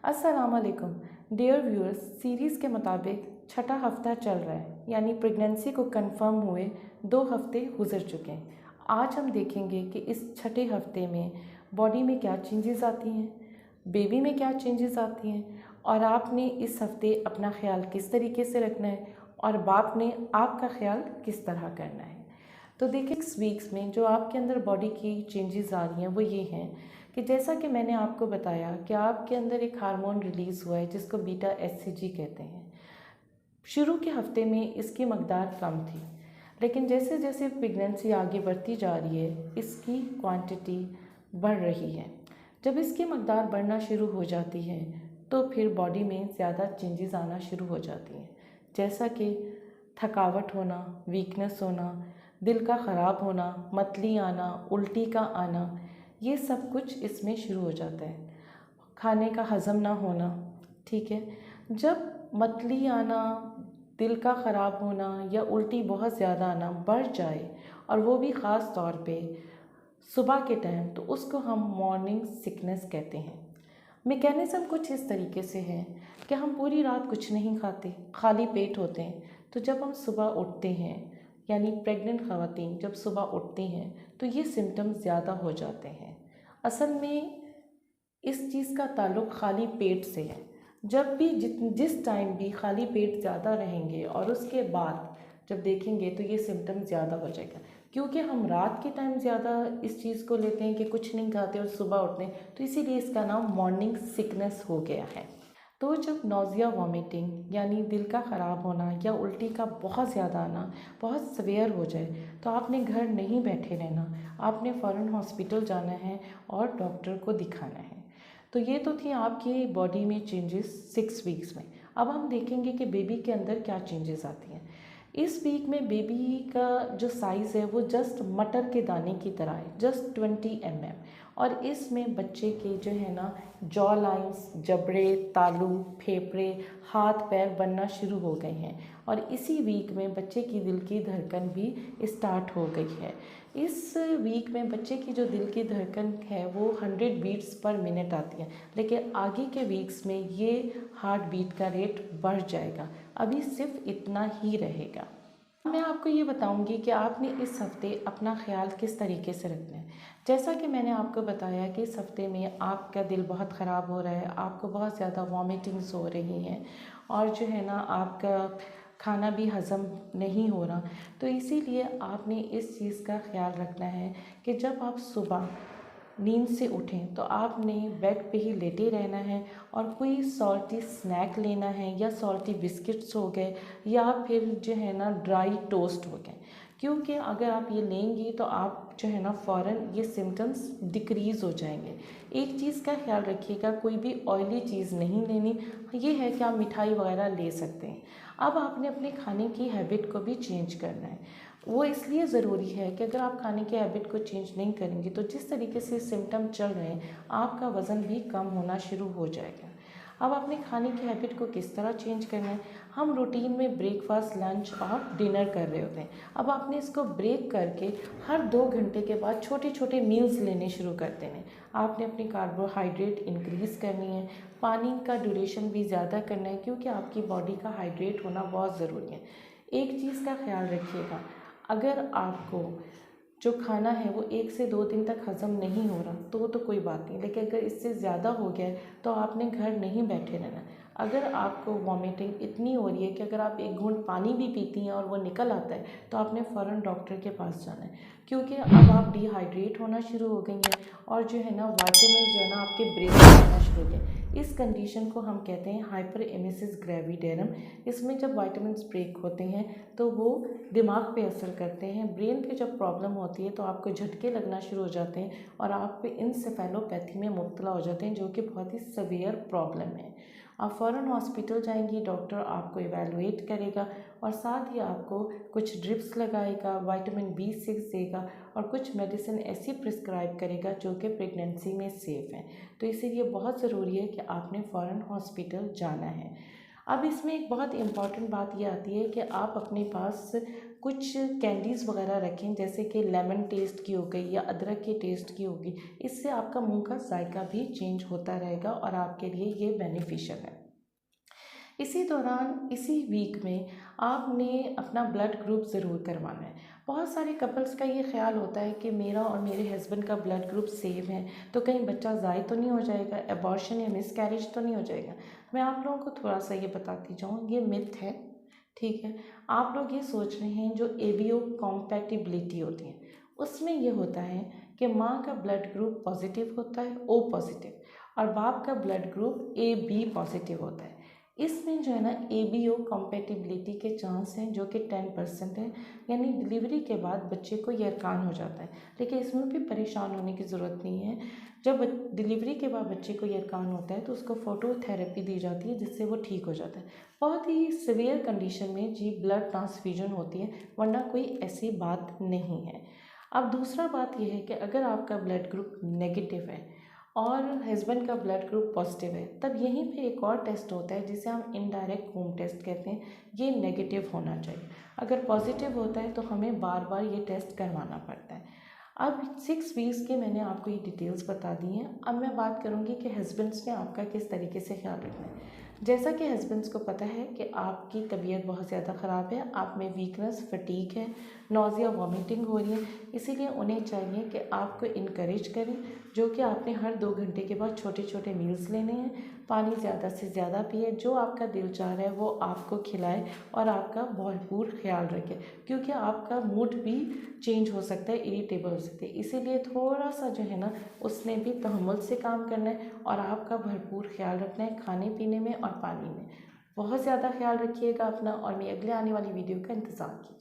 अस्सलाम वालेकुम dear viewers. Series के मुताबिक छठा हफ्ता चल रहा है, यानी प्रेगनेंसी को कंफर्म हुए 2 हफ्ते गुजर चुके हैं। आज हम देखेंगे कि इस छठे हफ्ते में बॉडी में क्या चेंजेस आती हैं, बेबी में क्या चेंजेस आती हैं, और आपने इस हफ्ते अपना ख्याल किस तरीके से रखना है और बाप ने आपका ख्याल किस तरह करना है। तो देखिए, 6 वीक्स में जो आपके अंदर बॉडी की चेंजेस आ रही हैं वो ये हैं कि जैसा कि मैंने आपको बताया कि आपके अंदर एक हार्मोन रिलीज़ हुआ है जिसको बीटा एचसीजी कहते हैं। शुरू के हफ्ते में इसकी मकदार कम थी, लेकिन जैसे जैसे प्रेगनेंसी आगे बढ़ती जा रही है इसकी क्वांटिटी बढ़ रही है। जब इसकी मकदार बढ़ना शुरू हो जाती है तो फिर बॉडी में ज़्यादा चेंजेस आना शुरू हो जाती हैं, जैसा कि थकावट होना, वीकनेस होना, दिल का ख़राब होना, मतली आना, उल्टी का आना, ये सब कुछ इसमें शुरू हो जाता है। खाने का हज़म ना होना, ठीक है। जब मतली आना, दिल का ख़राब होना या उल्टी बहुत ज़्यादा आना बढ़ जाए, और वो भी ख़ास तौर पे सुबह के टाइम, तो उसको हम मॉर्निंग सिकनेस कहते हैं। मैकेनिज़्म कुछ इस तरीके से है कि हम पूरी रात कुछ नहीं खाते, खाली पेट होते हैं। तो जब हम सुबह उठते हैं, यानी प्रेग्नेंट ख़वातीन जब सुबह उठती हैं तो ये सिम्टम्स ज़्यादा हो जाते हैं। असल में इस चीज़ का ताल्लुक़ खाली पेट से है। जब भी जिस टाइम भी खाली पेट ज़्यादा रहेंगे और उसके बाद जब देखेंगे तो ये सिम्टम ज़्यादा हो जाएगा, क्योंकि हम रात के टाइम ज़्यादा इस चीज़ को लेते हैं कि कुछ नहीं खाते और सुबह उठते हैं, तो इसीलिए इसका नाम मॉर्निंग सिकनेस हो गया है। तो जब नौज़िया, वॉमिटिंग यानी दिल का ख़राब होना या उल्टी का बहुत ज़्यादा आना बहुत सवेयर हो जाए, तो आपने घर नहीं बैठे रहना, आपने फ़ौरन हॉस्पिटल जाना है और डॉक्टर को दिखाना है। तो ये तो थी आपकी बॉडी में चेंजेस 6 वीक्स में। अब हम देखेंगे कि बेबी के अंदर क्या चेंजेस आती हैं। इस वीक में बेबी का जो साइज़ है वो जस्ट मटर के दाने की तरह है, जस्ट 20 mm। और इसमें बच्चे के जो है ना जॉ लाइन्स, जबड़े, तालू, फेफड़े, हाथ पैर बनना शुरू हो गए हैं, और इसी वीक में बच्चे की दिल की धड़कन भी स्टार्ट हो गई है। इस वीक में बच्चे की जो दिल की धड़कन है वो 100 बीट्स पर मिनट आती है, लेकिन आगे के वीक्स में ये हार्ट बीट का रेट बढ़ जाएगा। अभी सिर्फ इतना ही रहेगा। मैं आपको ये बताऊंगी कि आपने इस हफ्ते अपना ख्याल किस तरीके से रखना है। जैसा कि मैंने आपको बताया कि इस हफ्ते में आपका दिल बहुत ख़राब हो रहा है, आपको बहुत ज़्यादा वॉमिटिंग्स हो रही हैं, और जो है ना आपका खाना भी हज़म नहीं हो रहा। तो इसीलिए आपने इस चीज़ का ख्याल रखना है कि जब आप सुबह नींद से उठें तो आपने बेड पे ही लेटे रहना है, और कोई सॉल्टी स्नैक लेना है, या सॉल्टी बिस्किट्स हो गए, या फिर जो है ना ड्राई टोस्ट हो गए। क्योंकि अगर आप ये लेंगी तो आप जो है ना फ़ौरन ये सिम्टम्स डिक्रीज़ हो जाएंगे। एक चीज़ का ख्याल रखिएगा, कोई भी ऑयली चीज़ नहीं लेनी। ये है कि आप मिठाई वगैरह ले सकते हैं। अब आपने अपने खाने की हैबिट को भी चेंज करना है। वो इसलिए ज़रूरी है कि अगर आप खाने की हैबिट को चेंज नहीं करेंगे तो जिस तरीके से सिम्टम चल रहे हैं आपका वज़न भी कम होना शुरू हो जाएगा। अब अपने खाने की हैबिट को किस तरह चेंज करना है। हम रूटीन में ब्रेकफास्ट, लंच और डिनर कर रहे होते हैं। अब आपने इसको ब्रेक करके हर 2 घंटे के बाद छोटे छोटे मील्स लेने शुरू कर देने हैं। आपने अपनी कार्बोहाइड्रेट इंक्रीज़ करनी है, पानी का ड्यूरेशन भी ज़्यादा करना है, क्योंकि आपकी बॉडी का हाइड्रेट होना बहुत ज़रूरी है। एक चीज़ का ख्याल रखिएगा, अगर आपको जो खाना है वो 1 से 2 दिन तक हज़म नहीं हो रहा तो कोई बात नहीं, लेकिन अगर इससे ज़्यादा हो गया है तो आपने घर नहीं बैठे रहना। अगर आपको वॉमिटिंग इतनी हो रही है कि अगर आप एक घूंट पानी भी पीती हैं और वो निकल आता है तो आपने फ़ौरन डॉक्टर के पास जाना है, क्योंकि अब आप डिहाइड्रेट होना शुरू हो गई हैं, और जो है ना वाइटामिन जो है ना आपके ब्रेन में आना शुरू हो गए। इस कंडीशन को हम कहते हैं हाइपर एमेसिस ग्रेविडेरम। इसमें जब वाइटामिन्स ब्रेक होते हैं तो वो दिमाग पे असर करते हैं। ब्रेन पे जब प्रॉब्लम होती है तो आपको झटके लगना शुरू हो जाते हैं, और आप पे इंसेफेलोपैथी में मुब्तला हो जाते हैं, जो कि बहुत ही सवियर प्रॉब्लम है। आप फ़ौरन हॉस्पिटल जाएंगी, डॉक्टर आपको इवैल्यूएट करेगा और साथ ही आपको कुछ ड्रिप्स लगाएगा, विटामिन B6 देगा, और कुछ मेडिसिन ऐसी प्रिस्क्राइब करेगा जो कि प्रेगनेंसी में सेफ़ है। तो इसीलिए बहुत ज़रूरी है कि आपने फ़ौरन हॉस्पिटल जाना है। अब इसमें एक बहुत इम्पॉर्टेंट बात ये आती है कि आप अपने पास कुछ कैंडीज़ वगैरह रखें, जैसे कि लेमन टेस्ट की हो गई या अदरक के टेस्ट की होगी। इससे आपका मुंह का जायका भी चेंज होता रहेगा और आपके लिए ये बेनिफिशियल है। इसी दौरान इसी वीक में आपने अपना ब्लड ग्रुप ज़रूर करवाना है। बहुत सारे कपल्स का ये ख्याल होता है कि मेरा और मेरे हस्बैंड का ब्लड ग्रुप सेम है, तो कहीं बच्चा ज़ाय तो नहीं हो जाएगा, एबॉर्शन या मिसकैरेज तो नहीं हो जाएगा। मैं आप लोगों को थोड़ा सा ये बताती जाऊँ, ये मिथ है, ठीक है। आप लोग ये सोच रहे हैं जो एबीओ कॉम्पैटिबिलिटी होती है, उसमें ये होता है कि माँ का ब्लड ग्रुप पॉजिटिव होता है, ओ पॉजिटिव, और बाप का blood group A B positive होता है। इसमें जो है ना एबीओ कॉम्पैटिबिलिटी के चांस हैं जो कि 10% है, यानी डिलीवरी के बाद बच्चे को ये अरकान हो जाता है। लेकिन इसमें भी परेशान होने की ज़रूरत नहीं है। जब डिलीवरी के बाद बच्चे को ये अरकान होता है तो उसको फोटोथेरेपी दी जाती है, जिससे वो ठीक हो जाता है। बहुत ही सीवियर कंडीशन में जी ब्लड ट्रांसफ्यूजन होती है, वरना कोई ऐसी बात नहीं है। अब दूसरा बात यह है कि अगर आपका ब्लड ग्रुप नेगेटिव है और हस्बैंड का ब्लड ग्रुप पॉजिटिव है, तब यहीं पे एक और टेस्ट होता है जिसे हम इनडायरेक्ट होम टेस्ट कहते हैं। ये नेगेटिव होना चाहिए। अगर पॉजिटिव होता है तो हमें बार बार ये टेस्ट करवाना पड़ता है। अब 6 वीक्स के मैंने आपको ये डिटेल्स बता दी हैं। अब मैं बात करूँगी कि हस्बैंड्स ने आपका किस तरीके से ख्याल रखना है। जैसा कि हस्बैंड्स को पता है कि आपकी तबीयत बहुत ज़्यादा ख़राब है, आप में वीकनेस, फटीग है, नौजिया, वॉमिटिंग हो रही है, इसीलिए उन्हें चाहिए कि आपको इनकरेज करें, जो कि आपने हर 2 घंटे के बाद छोटे छोटे मील्स लेने हैं। पानी ज़्यादा से ज़्यादा पिए, जो आपका दिल चाह रहा है वो आपको खिलाए और आपका भरपूर ख्याल रखें, क्योंकि आपका मूड भी चेंज हो सकता है, इरिटेबल हो सकते हैं। इसीलिए थोड़ा सा जो है ना उसने भी तहम्मुल से काम करना है और आपका भरपूर ख्याल रखना है खाने पीने में और पानी में। बहुत ज़्यादा ख्याल रखिएगा अपना, और मेरी अगले आने वाली वीडियो का इंतज़ार कीजिए।